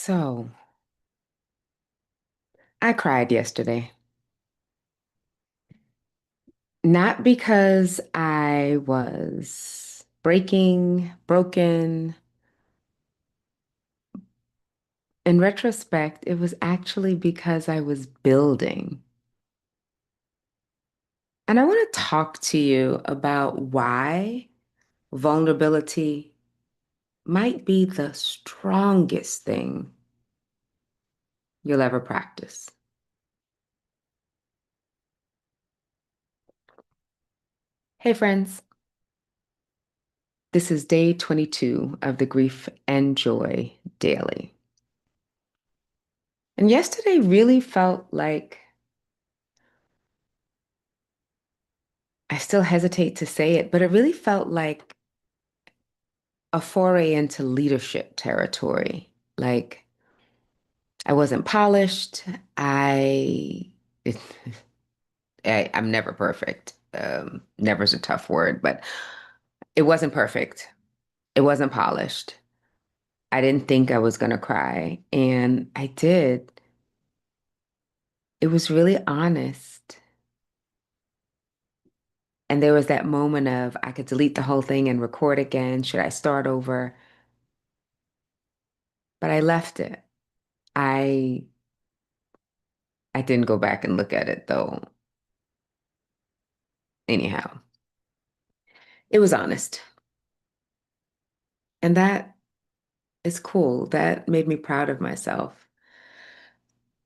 So, I cried yesterday. Not because I was broken. In retrospect, it was actually because I was building. And I want to talk to you about why vulnerability might be the strongest thing you'll ever practice. Hey, friends. This is day 22 of the Grief and Joy Daily. And yesterday really felt like I still hesitate to say it, but it really felt like a foray into leadership territory. Like I wasn't polished. I, it, I'm never perfect. Never is a tough word, but it wasn't perfect. It wasn't polished. I didn't think I was gonna cry, and I did. It was really honest. And there was that moment of I could delete the whole thing and record again. Should I start over? But I left it. I I didn't go back and look at it though. Anyhow, it was honest. And that is cool. That made me proud of myself.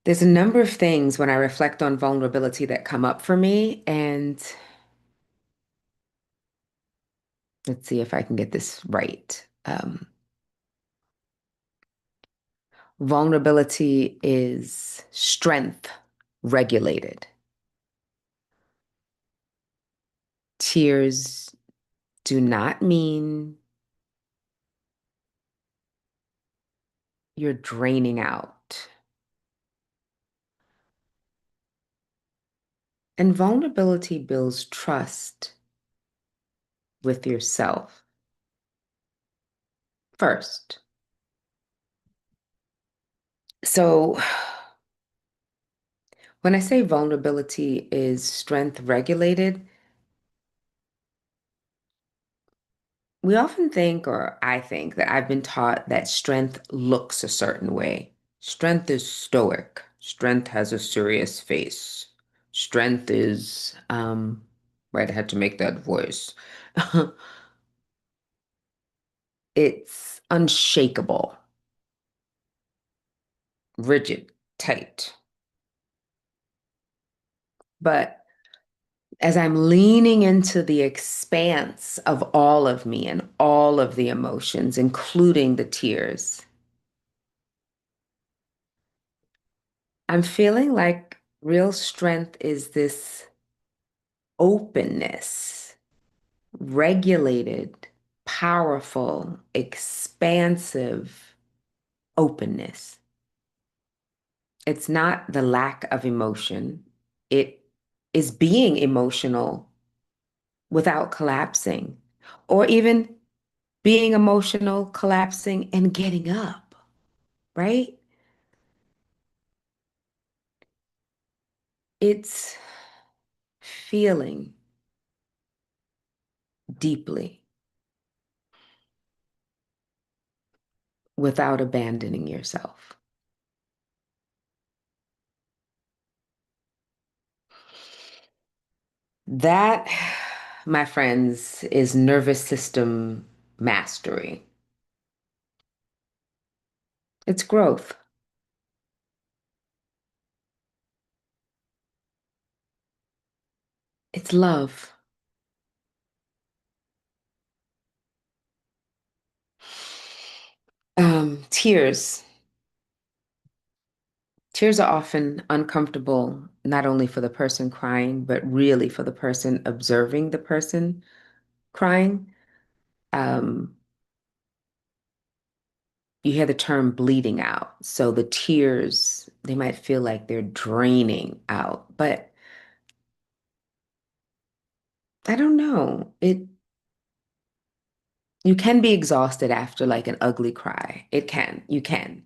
There's a number of things when I reflect on vulnerability that come up for me. And let's see if I can get this right. Vulnerability is strength regulated. Tears do not mean you're draining out. And vulnerability builds trust with yourself first. So, when I say vulnerability is strength regulated, we often think, or I think, that I've been taught that strength looks a certain way. Strength is stoic. Strength has a serious face. Strength is, right, I had to make that voice. It's unshakable, rigid, tight. But as I'm leaning into the expanse of all of me and all of the emotions, including the tears, I'm feeling like real strength is this openness, regulated, powerful, expansive openness. It's not the lack of emotion, it is being emotional without collapsing, or even being emotional, collapsing, and getting up, right? It's feeling deeply without abandoning yourself. That, my friends, is nervous system mastery. It's growth. It's love. Tears. Tears are often uncomfortable, not only for the person crying, but really for the person observing the person crying. Um, you hear the term bleeding out. So the tears, they might feel like they're draining out, but I don't know. You can be exhausted after like an ugly cry. You can.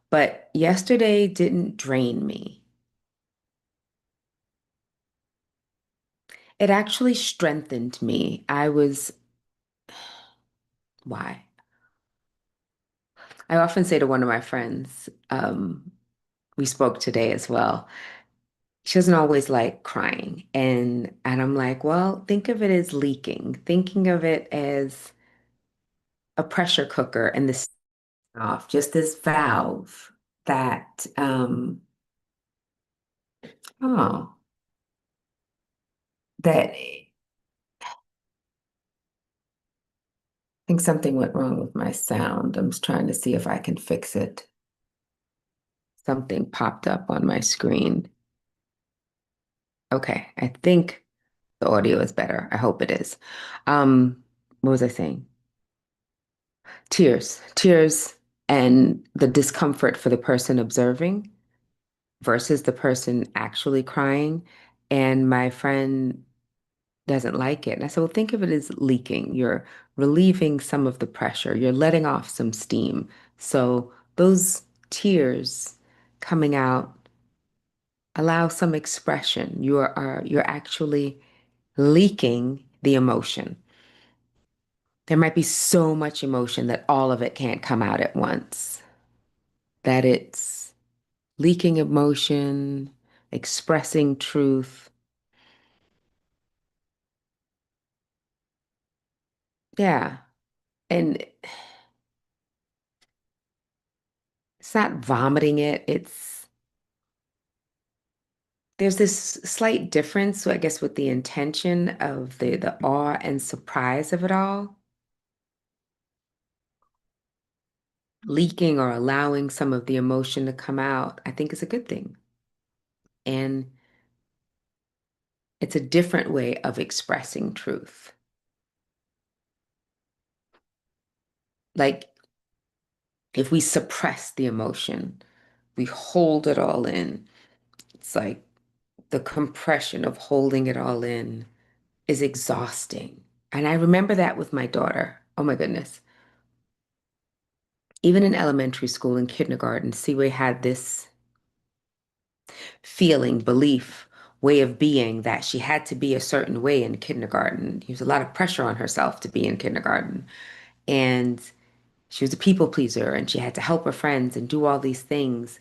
But yesterday didn't drain me. It actually strengthened me. Why? I often say to one of my friends, we spoke today as well. She doesn't always like crying. And I'm like, well, think of it as leaking, thinking of it as a pressure cooker and this off, just this valve that oh, that I think something went wrong with my sound. I'm just trying to see if I can fix it. Something popped up on my screen. Okay, I think the audio is better. I hope it is. What was I saying? Tears, and the discomfort for the person observing versus the person actually crying. And my friend doesn't like it. And I said, well, think of it as leaking. You're relieving some of the pressure, you're letting off some steam. So those tears coming out allow some expression. You're actually leaking the emotion. There might be so much emotion that all of it can't come out at once, that it's leaking emotion, expressing truth. Yeah. And it's not vomiting it. There's this slight difference, I guess, with the intention of the awe and surprise of it all. Leaking or allowing some of the emotion to come out, I think is a good thing. And it's a different way of expressing truth. Like if we suppress the emotion, we hold it all in. It's like the compression of holding it all in is exhausting. And I remember that with my daughter. Oh my goodness. Even in elementary school and kindergarten, Seaway had this feeling, belief, way of being that she had to be a certain way in kindergarten. There was a lot of pressure on herself to be in kindergarten. And she was a people pleaser and she had to help her friends and do all these things.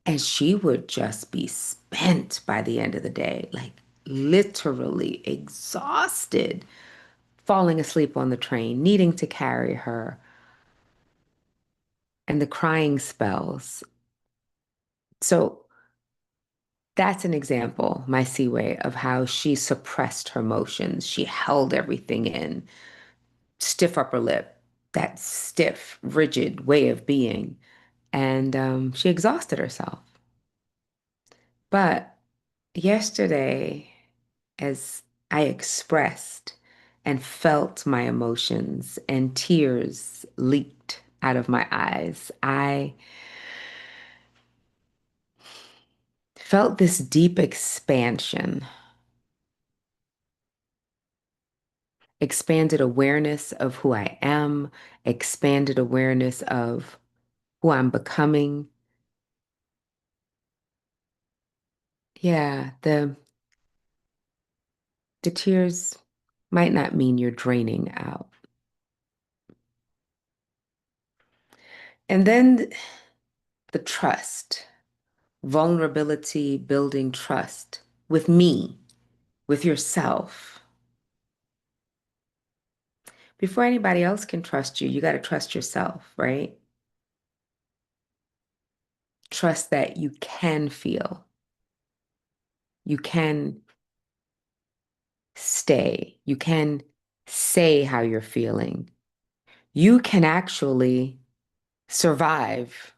And she would just be spent by the end of the day, like literally exhausted, falling asleep on the train, needing to carry her, and the crying spells. So that's an example, my Seaway, of how she suppressed her emotions. She held everything in, stiff upper lip, that stiff, rigid way of being. And she exhausted herself. But yesterday, as I expressed and felt my emotions and tears leaked out of my eyes, I felt this deep expansion, expanded awareness of who I am, expanded awareness of who I'm becoming. Yeah, the tears might not mean you're draining out. And then the trust, vulnerability, building trust with me, with yourself. Before anybody else can trust you, you got to trust yourself, right? Trust that you can feel, you can stay, you can say how you're feeling. You can actually survive.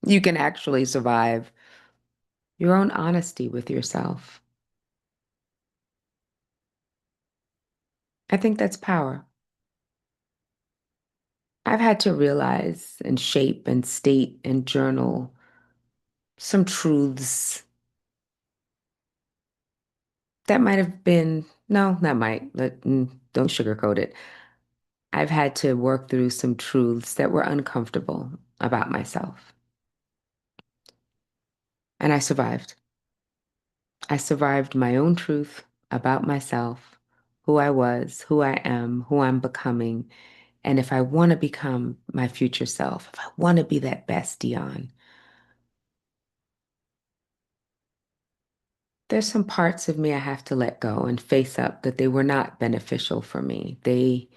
You can actually survive your own honesty with yourself. I think that's power. I've had to realize and shape and state and journal some truths that might have been, no, not might, don't sugarcoat it. I've had to work through some truths that were uncomfortable about myself. And I survived. I survived my own truth about myself, who I was, who I am, who I'm becoming. And if I want to become my future self, if I want to be that best Dionne, there's some parts of me I have to let go and face up that they were not beneficial for me. They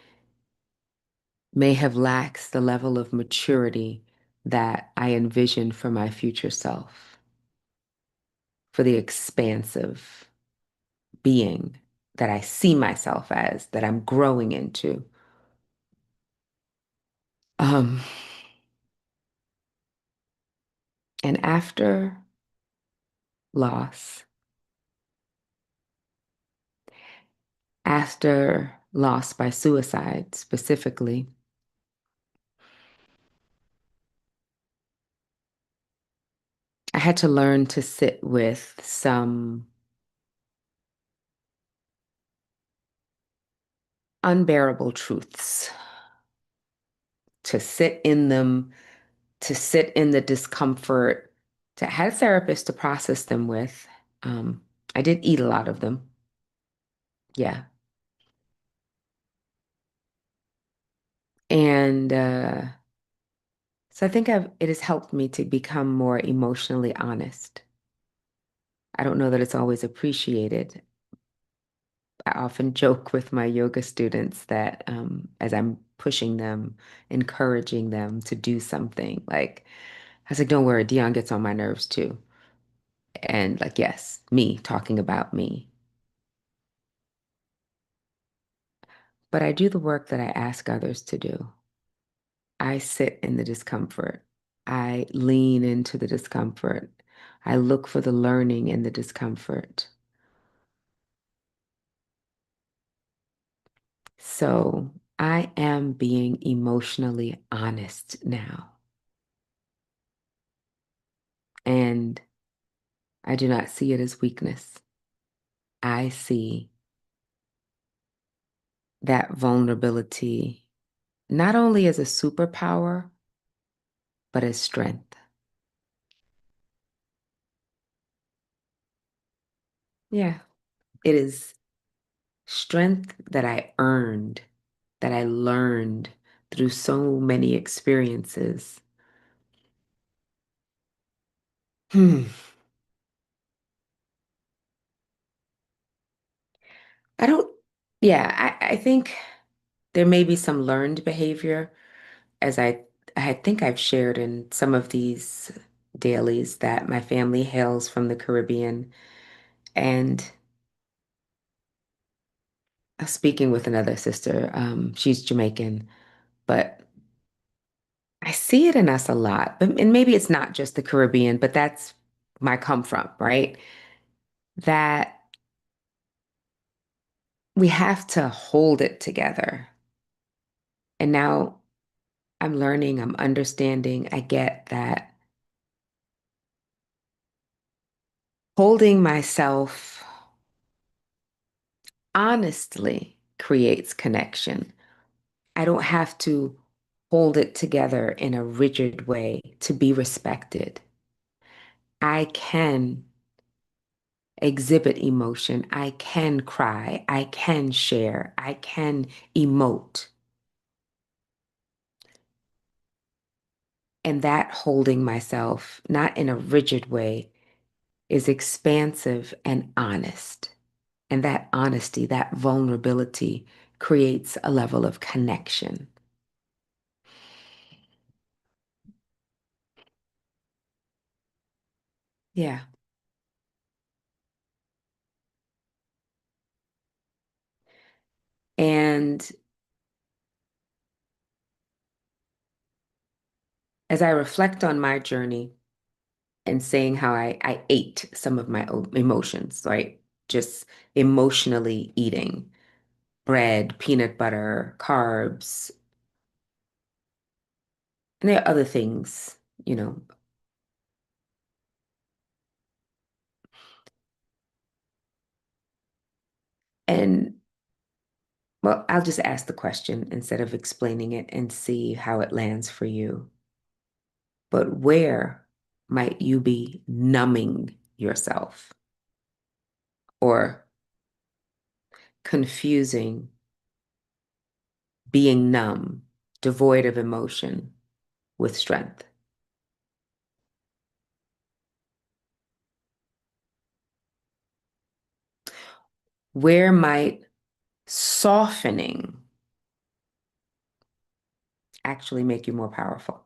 may have lacked the level of maturity that I envisioned for my future self, for the expansive being that I see myself as, that I'm growing into. Um, and after loss, after loss by suicide specifically, I had to learn to sit with some unbearable truths, to sit in them, to sit in the discomfort, to have a therapist to process them with. Um, I did eat a lot of them. Yeah. And so I think it has helped me to become more emotionally honest. I don't know that it's always appreciated. I often joke with my yoga students that as I'm pushing them, encouraging them to do something, like I was like, don't worry, Dion gets on my nerves too. And like, yes, me talking about me. But I do the work that I ask others to do. I sit in the discomfort. I lean into the discomfort. I look for the learning in the discomfort. So I am being emotionally honest now. And I do not see it as weakness. I see that vulnerability not only as a superpower, but as strength. Yeah, it is strength that I earned, that I learned through so many experiences. Hmm. I don't, yeah, I think there may be some learned behavior as I think I've shared in some of these dailies that my family hails from the Caribbean. And I was speaking with another sister, she's Jamaican, but I see it in us a lot. And maybe it's not just the Caribbean, but that's my come from, right? That we have to hold it together. And now I'm learning, I'm understanding, I get that holding myself honestly creates connection. I don't have to hold it together in a rigid way to be respected. I can exhibit emotion. I can cry. I can share. I can emote. And that holding myself, not in a rigid way, is expansive and honest. And that honesty, that vulnerability creates a level of connection. Yeah. And as I reflect on my journey and saying how I ate some of my emotions, right? Just emotionally eating bread, peanut butter, carbs, and there are other things, you know. And Well, I'll just ask the question instead of explaining it and see how it lands for you. But where might you be numbing yourself or confusing being numb, devoid of emotion with strength? Where might softening actually make you more powerful?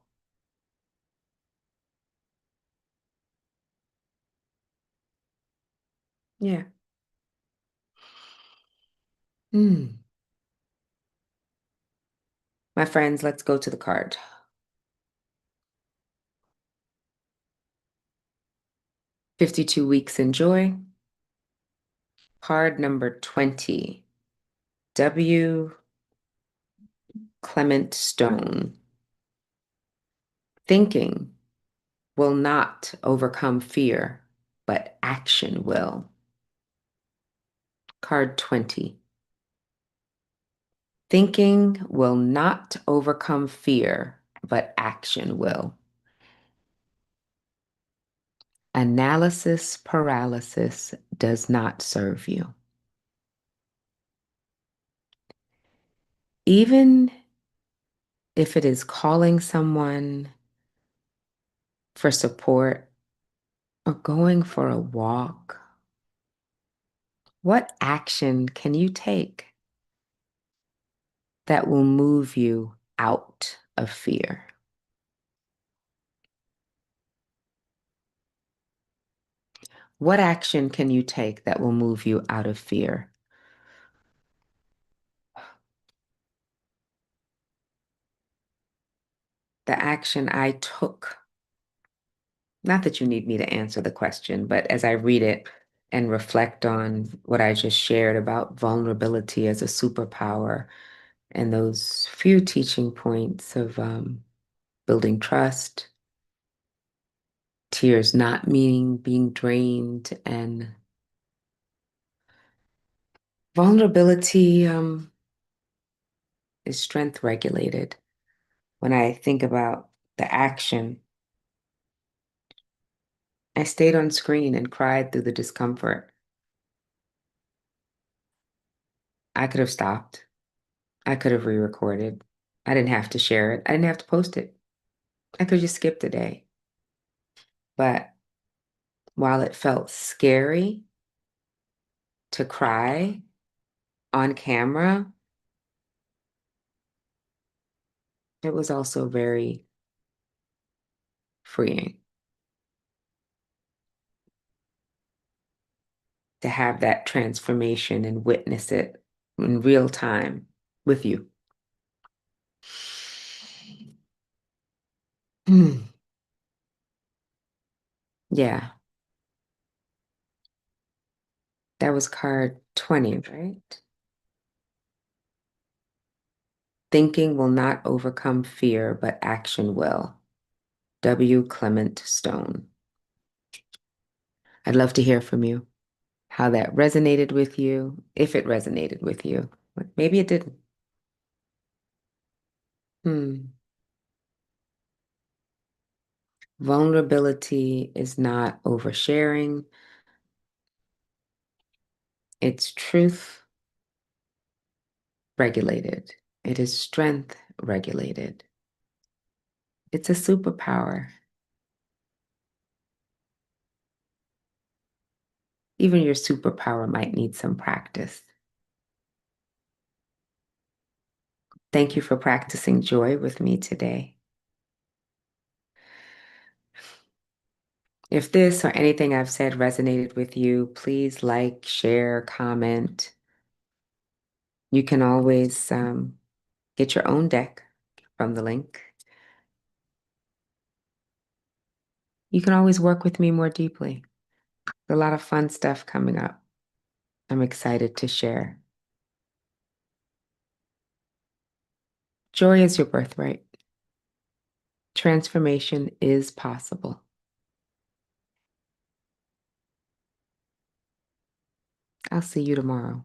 Yeah. Hmm. My friends, let's go to the card. 52 weeks in joy. Card number 20. W. Clement Stone. Thinking will not overcome fear, but action will. Card 20. Thinking will not overcome fear, but action will. Analysis paralysis does not serve you. Even if it is calling someone for support or going for a walk, what action can you take that will move you out of fear? What action can you take that will move you out of fear? The action I took, not that you need me to answer the question, but as I read it and reflect on what I just shared about vulnerability as a superpower and those few teaching points of building trust, tears not meaning being drained, and vulnerability is strength regulated. When I think about the action, I stayed on screen and cried through the discomfort. I could have stopped. I could have re-recorded. I didn't have to share it. I didn't have to post it. I could have just skipped a day. But while it felt scary to cry on camera, it was also very freeing to have that transformation and witness it in real time with you. Hmm. Yeah, that was card 20, right? Thinking will not overcome fear, but action will. W. Clement Stone. I'd love to hear from you, how that resonated with you, if it resonated with you. But maybe it didn't. Hmm. Vulnerability is not oversharing, it's truth regulated, it is strength regulated. It's a superpower. Even your superpower might need some practice. Thank you for practicing joy with me today. If this or anything I've said resonated with you, please like, share, comment. You can always get your own deck from the link. You can always work with me more deeply. A lot of fun stuff coming up. I'm excited to share. Joy is your birthright. Transformation is possible. I'll see you tomorrow.